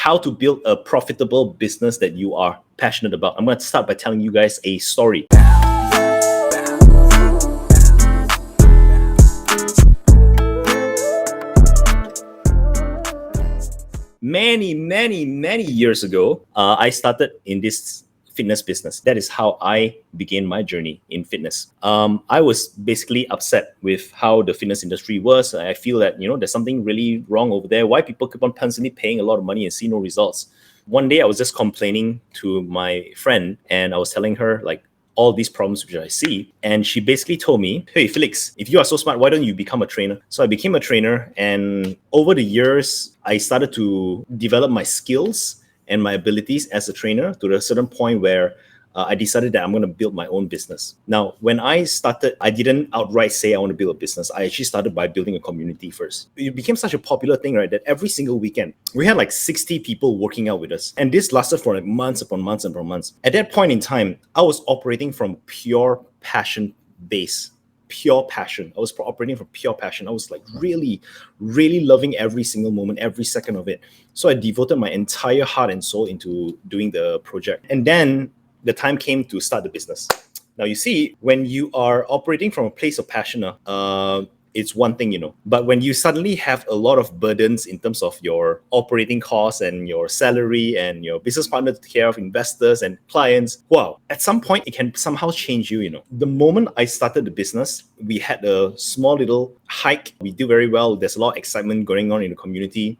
how to build a profitable business that you are passionate about. I'm going to start by telling you guys a story. Many years ago, I started in this fitness business. That is how I began my journey in fitness. I was basically upset with how the fitness industry was. I feel that, there's something really wrong over there. Why people keep on constantly paying a lot of money and see no results? One day I was just complaining to my friend and I was telling her like all these problems which I see. And she basically told me, hey, Felix, if you are so smart, why don't you become a trainer? So I became a trainer, and over the years, I started to develop my skills and my abilities as a trainer to a certain point where I decided that I'm going to build my own business. Now, when I started, I didn't outright say I want to build a business. I actually started by building a community first. It became such a popular thing, right, that every single weekend, we had like 60 people working out with us. And this lasted for like months upon months upon months. At that point in time, I was operating from pure passion base. Pure passion. I was operating from pure passion. I was like really loving every single moment, every second of it. So I devoted my entire heart and soul into doing the project. And then the time came to start the business. Now, you see, when you are operating from a place of passion, it's one thing, but when you suddenly have a lot of burdens in terms of your operating costs and your salary and your business partner to take care of, investors and clients, wow, at some point it can somehow change you, The moment I started the business, we had a small little hike. We did very well. There's a lot of excitement going on in the community.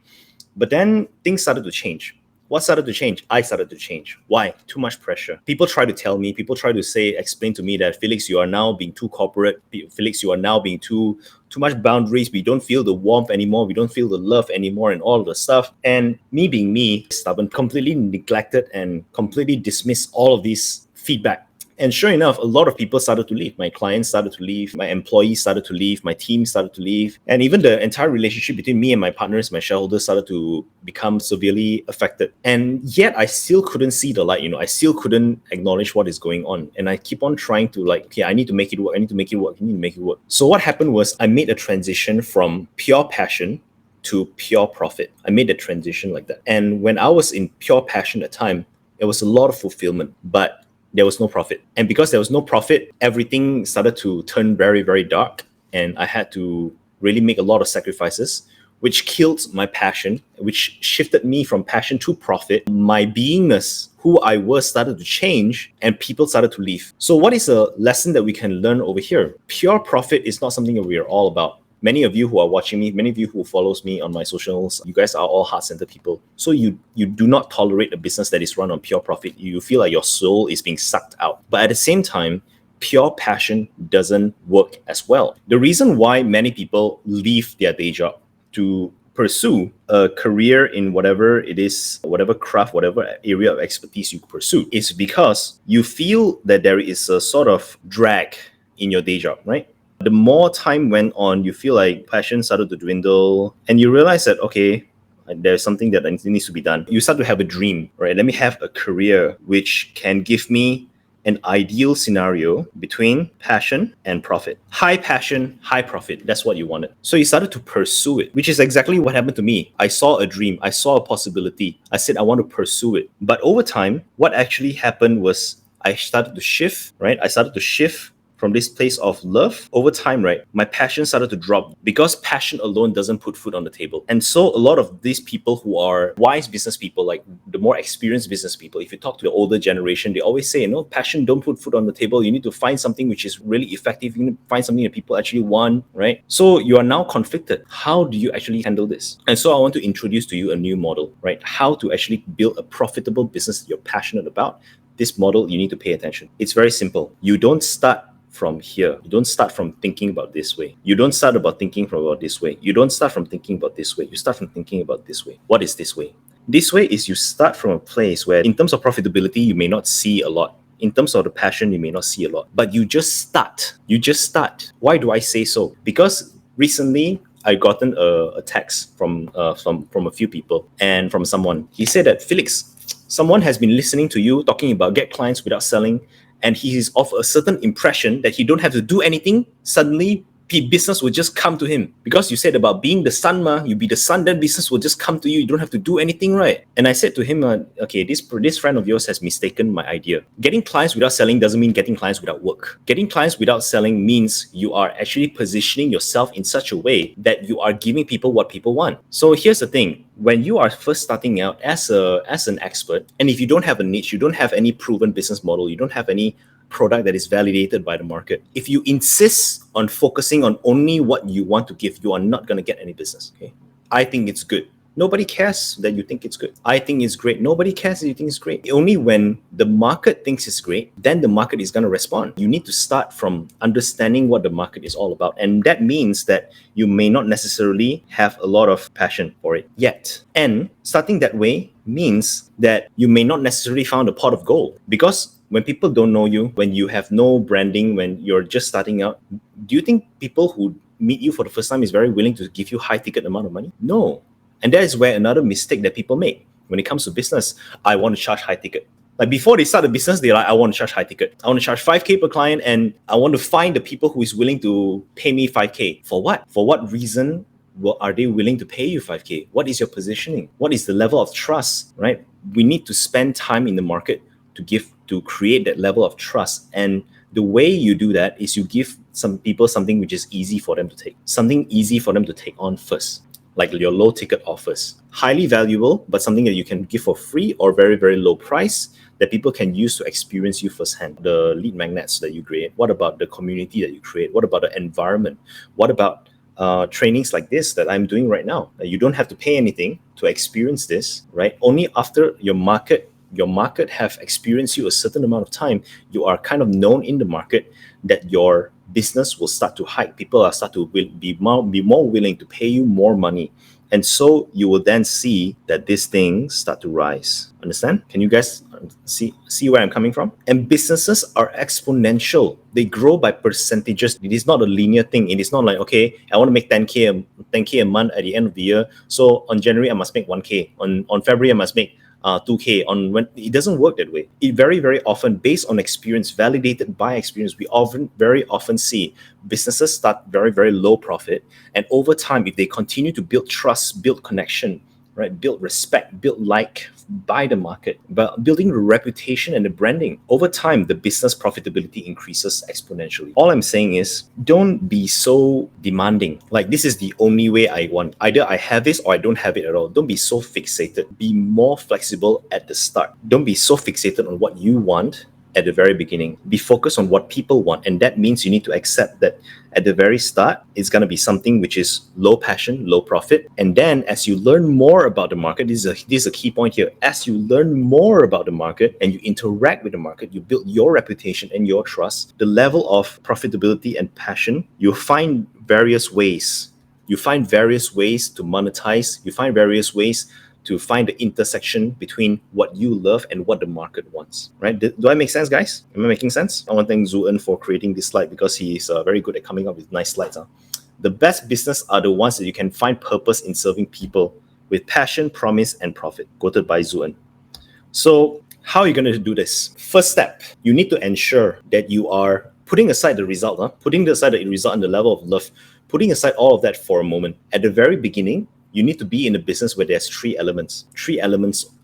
But then things started to change. What started to change? I started to change. Why? Too much pressure. People try to tell me, people try to explain to me that, Felix, you are now being too corporate. Felix, you are now being too much boundaries. We don't feel the warmth anymore. We don't feel the love anymore and all the stuff. And me being me, stubborn, completely neglected and completely dismissed all of these feedback. And sure enough, a lot of people started to leave. My clients started to leave. My employees started to leave. My team started to leave. And even the entire relationship between me and my partners, my shareholders, started to become severely affected. And yet I still couldn't see the light. I still couldn't acknowledge what is going on. And I keep on trying to okay, I need to make it work. I need to make it work. I need to make it work. So what happened was I made a transition from pure passion to pure profit. I made the transition like that. And when I was in pure passion at the time, it was a lot of fulfillment, but there was no profit. And because there was no profit, everything started to turn very dark. And I had to really make a lot of sacrifices, which killed my passion, which shifted me from passion to profit. My beingness, who I was, started to change, and people started to leave. So what is a lesson that we can learn over here? Pure profit is not something that we are all about. Many of you who are watching me, many of you who follows me on my socials, you guys are all heart-centered people. So you do not tolerate a business that is run on pure profit. You feel like your soul is being sucked out. But at the same time, pure passion doesn't work as well. The reason why many people leave their day job to pursue a career in whatever it is, whatever craft, whatever area of expertise you pursue, is because you feel that there is a sort of drag in your day job, right? The more time went on, you feel like passion started to dwindle, and you realize that, okay, there's something that needs to be done. You start to have a dream, right? Let me have a career which can give me an ideal scenario between passion and profit. High passion, high profit. That's what you wanted. So you started to pursue it, which is exactly what happened to me. I saw a dream. I saw a possibility. I said, I want to pursue it. But over time, what actually happened was I started to shift, right? I started to shift from this place of love. Over time, right, my passion started to drop because passion alone doesn't put food on the table. And so a lot of these people who are wise business people, like the more experienced business people, if you talk to the older generation, they always say, passion don't put food on the table. You need to find something which is really effective. You need to find something that people actually want, right? So you are now conflicted. How do you actually handle this? And so I want to introduce to you a new model, right? How to actually build a profitable business that you're passionate about. This model, you need to pay attention. It's very simple. You don't start from here. You don't start from thinking about this way. You don't start about thinking about this way. You don't start from thinking about this way. You start from thinking about this way. What is this way? This way is you start from a place where in terms of profitability, you may not see a lot. In terms of the passion, you may not see a lot. But you just start. You just start. Why do I say so? Because recently, I gotten a text from a few people and from someone. He said that, Felix, someone has been listening to you talking about get clients without selling, and he is of a certain impression that he don't have to do anything. Suddenly, business will just come to him. Because you said about being the sun, you be the sun, then business will just come to you. You don't have to do anything, right? And I said to him, okay, this friend of yours has mistaken my idea. Getting clients without selling doesn't mean getting clients without work. Getting clients without selling means you are actually positioning yourself in such a way that you are giving people what people want. So here's the thing. When you are first starting out as an expert, and if you don't have a niche, you don't have any proven business model, you don't have any product that is validated by the market, if you insist on focusing on only what you want to give, you are not going to get any business. Okay, I think it's good. Nobody cares that you think it's good. I think it's great. Nobody cares that you think it's great. Only when the market thinks it's great, then the market is going to respond. You need to start from understanding what the market is all about. And that means that you may not necessarily have a lot of passion for it yet. And starting that way means that you may not necessarily find a pot of gold. Because when people don't know you, when you have no branding, when you're just starting out, do you think people who meet you for the first time is very willing to give you high ticket amount of money? No. And that is where another mistake that people make when it comes to business. I want to charge high ticket. Like before they start a business, they're like, I want to charge high ticket. I want to charge 5K per client, and I want to find the people who is willing to pay me 5K. For what? For what reason are they willing to pay you 5K? What is your positioning? What is the level of trust, right? We need to spend time in the market to create that level of trust. And the way you do that is you give some people something which is easy for them to take. Something easy for them to take on first. Like your low ticket offers. Highly valuable, but something that you can give for free or very, very low price that people can use to experience you firsthand. The lead magnets that you create. What about the community that you create? What about the environment? What about trainings like this that I'm doing right now? You don't have to pay anything to experience this, right? Only after your market have experienced you a certain amount of time, you are kind of known in the market that your business will start to hike. People are start to be more willing to pay you more money. And so you will then see that these things start to rise. Understand? Can you guys see where I'm coming from? And businesses are exponential. They grow by percentages. It is not a linear thing. It is not like, okay, I want to make 10K a month at the end of the year. So on January, I must make 1K. On February, I must make 2K. When it doesn't work that way. It very, very often, based on experience, validated by experience, we very often see businesses start very, very low profit, and over time, if they continue to build trust, build connection, right, build respect, build like by the market, but building the reputation and the branding, over time, the business profitability increases exponentially. All I'm saying is, don't be so demanding. Like, this is the only way I want. Either I have this or I don't have it at all. Don't be so fixated. Be more flexible at the start. Don't be so fixated on what you want at the very beginning. Be focused on what people want. And that means you need to accept that at the very start, it's going to be something which is low passion, low profit. And then as you learn more about the market, this is a key point here. As you learn more about the market and you interact with the market, you build your reputation and your trust, the level of profitability and passion, you'll find various ways. You find various ways to monetize. You find various ways to find the intersection between what you love and what the market wants, right? Do I make sense, guys? Am I making sense? I want to thank 𝗬𝗏 for creating this slide because he is very good at coming up with nice slides. The best business are the ones that you can find purpose in serving people with passion, promise, and profit. Quoted by 𝗬𝗏. So how are you going to do this? First step, you need to ensure that you are putting aside the result, putting aside the result and the level of love, putting aside all of that for a moment. At the very beginning, you need to be in a business where there's three elements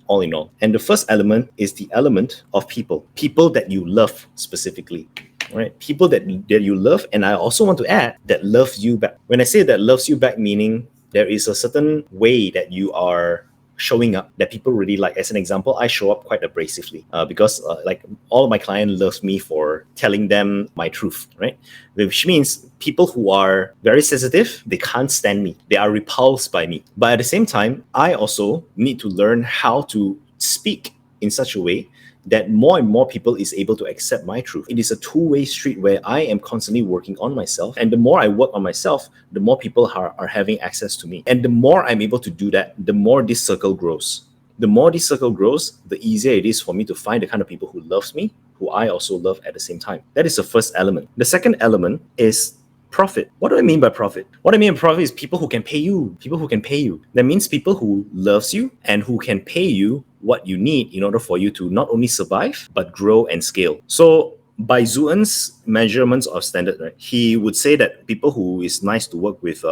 all in all. And the first element is the element of people that you love specifically, right? People that you love. And I also want to add that loves you back. When I say that loves you back, meaning there is a certain way that you are showing up that people really like. As an example, I show up quite abrasively because like all of my clients love me for telling them my truth, right? Which means people who are very sensitive, they can't stand me. They are repulsed by me. But at the same time, I also need to learn how to speak in such a way that more and more people is able to accept my truth. It is a two-way street where I am constantly working on myself. And the more I work on myself, the more people are having access to me. And the more I'm able to do that, the more this circle grows. The more this circle grows, the easier it is for me to find the kind of people who loves me, who I also love at the same time. That is the first element. The second element is profit. What do I mean by profit? What I mean by profit is people who can pay you. People who can pay you. That means people who loves you and who can pay you what you need in order for you to not only survive, but grow and scale. So by 𝗬𝗏𝗡's measurements of standard, right, he would say that people who is nice to work with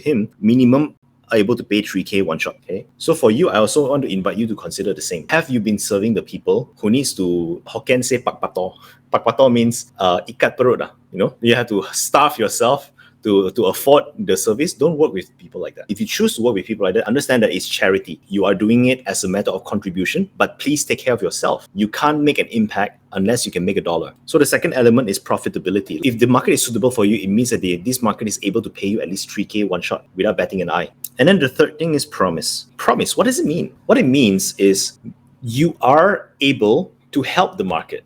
him, minimum are able to pay 3K one shot. Okay. So for you, I also want to invite you to consider the same. Have you been serving the people who needs to Hokkien say pak pato? Pak pato means ikat perut. You know, you have to starve yourself to afford the service. Don't work with people like that. If you choose to work with people like that, understand that it's charity. You are doing it as a matter of contribution, but please take care of yourself. You can't make an impact unless you can make $1. So the second element is profitability. If the market is suitable for you, it means that this market is able to pay you at least 3K one shot without batting an eye. And then the third thing is promise. Promise, what does it mean? What it means is you are able to help the market.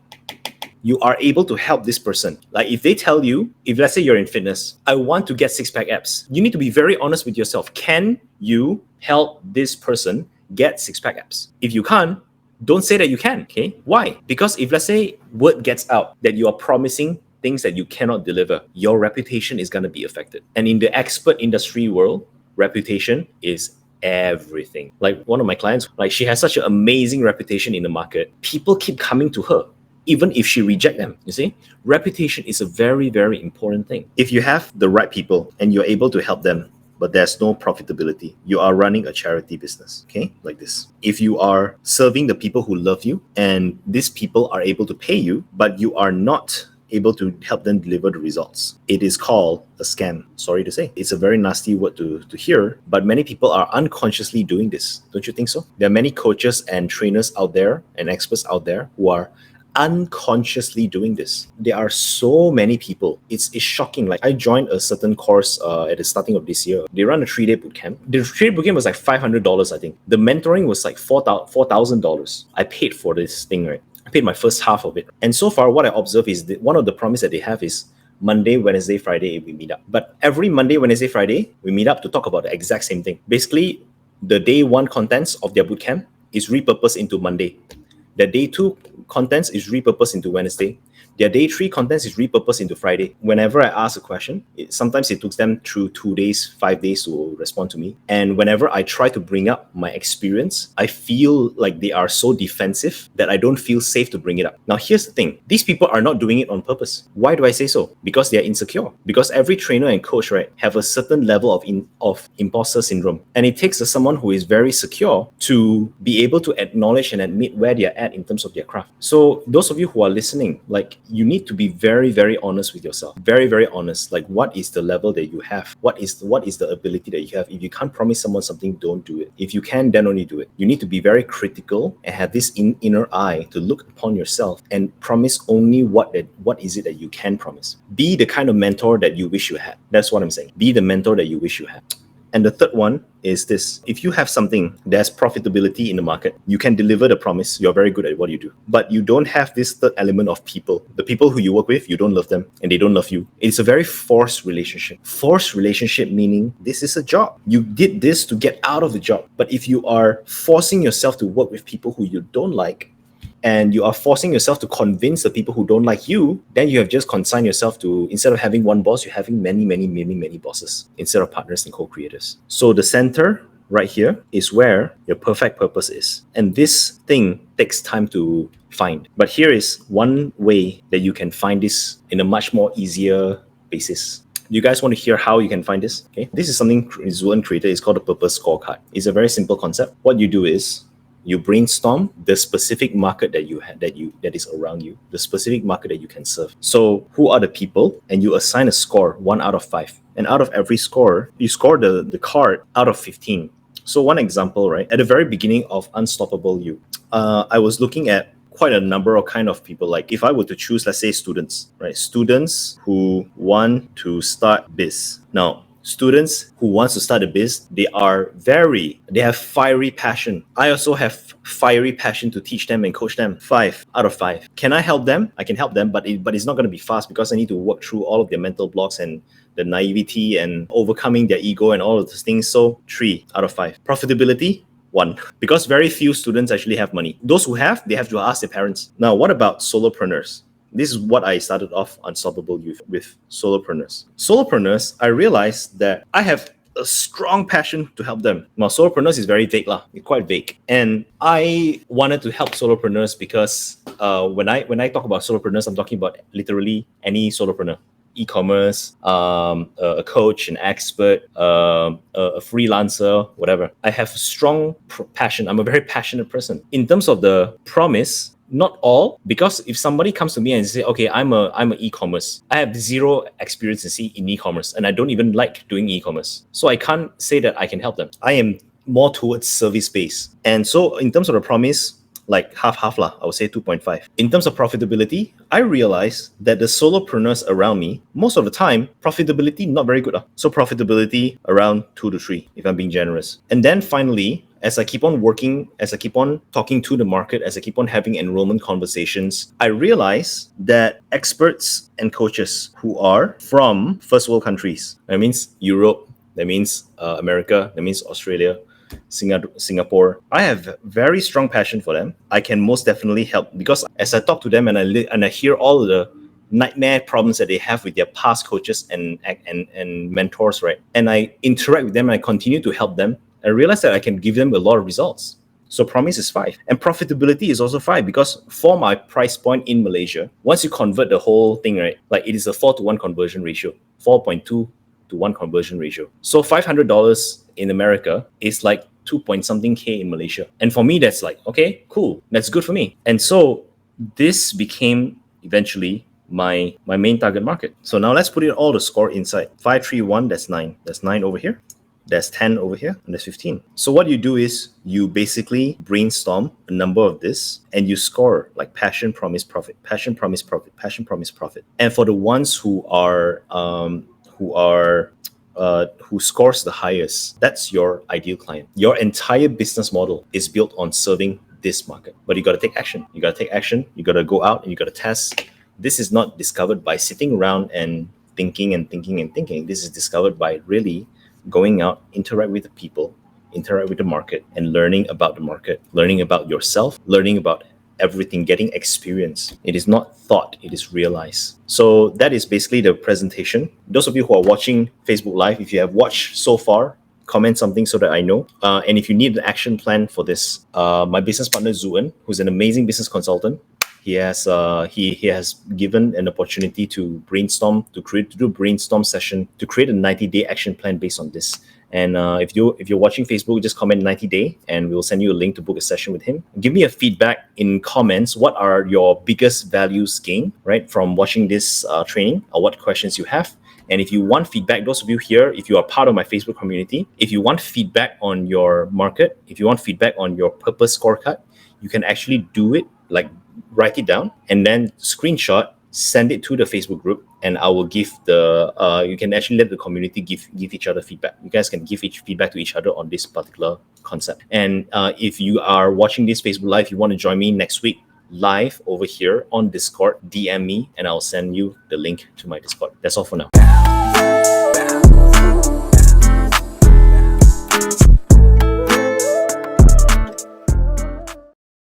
You are able to help this person. Like if they tell you, if let's say you're in fitness, I want to get six-pack abs, you need to be very honest with yourself. Can you help this person get six-pack abs? If you can't, don't say that you can, okay? Why? Because if let's say word gets out that you are promising things that you cannot deliver, your reputation is going to be affected. And in the expert industry world, reputation is everything. Like one of my clients, like she has such an amazing reputation in the market. People keep coming to her even if she rejects them. You see, reputation is a very, very important thing. If you have the right people and you're able to help them, but there's no profitability, you are running a charity business, okay? Like this. If you are serving the people who love you and these people are able to pay you, but you are not able to help them deliver the results, it is called a scam. Sorry to say. It's a very nasty word to hear, but many people are unconsciously doing this. Don't you think so? There are many coaches and trainers out there and experts out there who are unconsciously doing this. There are so many people. It's shocking. Like I joined a certain course at the starting of this year. They run a 3-day boot camp. The 3-day boot camp was like $500, I think. The mentoring was like $4,000. I paid for this thing, right? I paid my first half of it. And so far, what I observe is that one of the promise that they have is Monday, Wednesday, Friday, we meet up. But every Monday, Wednesday, Friday, we meet up to talk about the exact same thing. Basically, the day one contents of their boot camp is repurposed into Monday. Their day 2 contents is repurposed into Wednesday. Their day 3 contents is repurposed into Friday. Whenever I ask a question, sometimes it took them through 2 days, 5 days to respond to me. And whenever I try to bring up my experience, I feel like they are so defensive that I don't feel safe to bring it up. Now, here's the thing. These people are not doing it on purpose. Why do I say so? Because they are insecure. Because every trainer and coach, right, have a certain level of imposter syndrome. And it takes someone who is very secure to be able to acknowledge and admit where they are at in terms of their craft. So those of you who are listening, like, you need to be very, very honest with yourself. Very, very honest. Like, what is the level that you have? What is the ability that you have? If you can't promise someone something, don't do it. If you can, then only do it. You need to be very critical and have this inner eye to look upon yourself and promise only what is it that you can promise. Be the kind of mentor that you wish you had. That's what I'm saying. Be the mentor that you wish you had. And the third one is this. If you have something that's profitability in the market, you can deliver the promise, you're very good at what you do. But you don't have this third element of people. The people who you work with, you don't love them and they don't love you. It's a very forced relationship. Forced relationship meaning this is a job. You did this to get out of the job. But if you are forcing yourself to work with people who you don't like, and you are forcing yourself to convince the people who don't like you, then you have just consigned yourself to, instead of having one boss, you're having many bosses instead of partners and co-creators. So the center right here is where your perfect purpose is. And this thing takes time to find. But here is one way that you can find this in a much more easier basis. You guys want to hear how you can find this? Okay, this is something 𝗬𝗏𝗡 created. It's called a purpose scorecard. It's a very simple concept. What you do is you brainstorm the specific market that that is around you, the specific market that you can serve. So who are the people? And you assign a score, 1 out of 5. And out of every score, you score the card out of 15. So one example, right? At the very beginning of Unstoppable You, I was looking at quite a number of kind of people. Like if I were to choose, let's say students, right? Students who want to start biz. Now, students who wants to start a biz, they have fiery passion. I also have fiery passion to teach them and coach them. 5 out of 5. Can I help them? I can help them, but it's not going to be fast because I need to work through all of their mental blocks and the naivety and overcoming their ego and all of those things. So 3 out of 5. Profitability, 1. Because very few students actually have money. Those who have, they have to ask their parents. Now, what about solopreneurs? This is what I started off Unstoppable Youth with, solopreneurs. Solopreneurs, I realized that I have a strong passion to help them. Now, solopreneurs is very vague lah. It's quite vague, and I wanted to help solopreneurs because when I talk about solopreneurs, I'm talking about literally any solopreneur. E-commerce, a coach, an expert, a freelancer, whatever. I have strong passion. I'm a very passionate person. In terms of the promise, not all, because if somebody comes to me and say, okay, I'm a e-commerce, I have zero experience in e-commerce, and I don't even like doing e-commerce. So I can't say that I can help them. I am more towards service-based. And so in terms of the promise, like half lah, I would say 2.5. In terms of profitability, I realized that the solopreneurs around me, most of the time, profitability not very good. So profitability around 2 to 3, if I'm being generous. And then finally, as I keep on working, as I keep on talking to the market, as I keep on having enrollment conversations, I realize that experts and coaches who are from first world countries, that means Europe, that means America, that means Australia, Singapore, I have very strong passion for them. I can most definitely help, because as I talk to them and I hear all the nightmare problems that they have with their past coaches and mentors, right? And I interact with them and I continue to help them. I realize that I can give them a lot of results. So promise is 5. And profitability is also 5, because for my price point in Malaysia, once you convert the whole thing, right, like it is a 4-to-1 conversion ratio, 4.2 to 1 conversion ratio. So $500 in America is like 2-point-something K in Malaysia. And for me, that's like, okay, cool. That's good for me. And so this became eventually my main target market. So now let's put it all the score inside. 5, 3, 1, that's 9. That's 9 over here. There's 10 over here, and there's 15. So what you do is you basically brainstorm a number of this and you score like passion, promise, profit, passion, promise, profit, passion, promise, profit. And for the ones who scores the highest, that's your ideal client. Your entire business model is built on serving this market. But you got to take action. You got to take action. You got to go out and you got to test. This is not discovered by sitting around and thinking and thinking and thinking. This is discovered by really going out, interact with the people, interact with the market, and learning about the market, learning about yourself, learning about everything, getting experience. It is not thought, it is realized. So that is basically the presentation. Those of you who are watching Facebook Live, if you have watched so far, comment something so that I know. And if you need an action plan for this, my business partner 𝗬𝗟𝗜𝗘𝗡𝗧𝗦, who's an amazing business consultant, he has given an opportunity to brainstorm, to do a brainstorm session, to create a 90-day action plan based on this. And if you're watching Facebook, just comment 90-day and we'll send you a link to book a session with him. Give me a feedback in comments. What are your biggest values gained, right, from watching this training, or what questions you have? And if you want feedback, those of you here, if you are part of my Facebook community, if you want feedback on your market, if you want feedback on your purpose scorecard, you can actually do it, like write it down and then screenshot, send it to the Facebook group, and I will give you can actually let the community give each other feedback. You guys can give feedback to each other on this particular concept. And if you are watching this Facebook Live, you want to join me next week live over here on Discord, DM me and I'll send you the link to my Discord. That's all for now.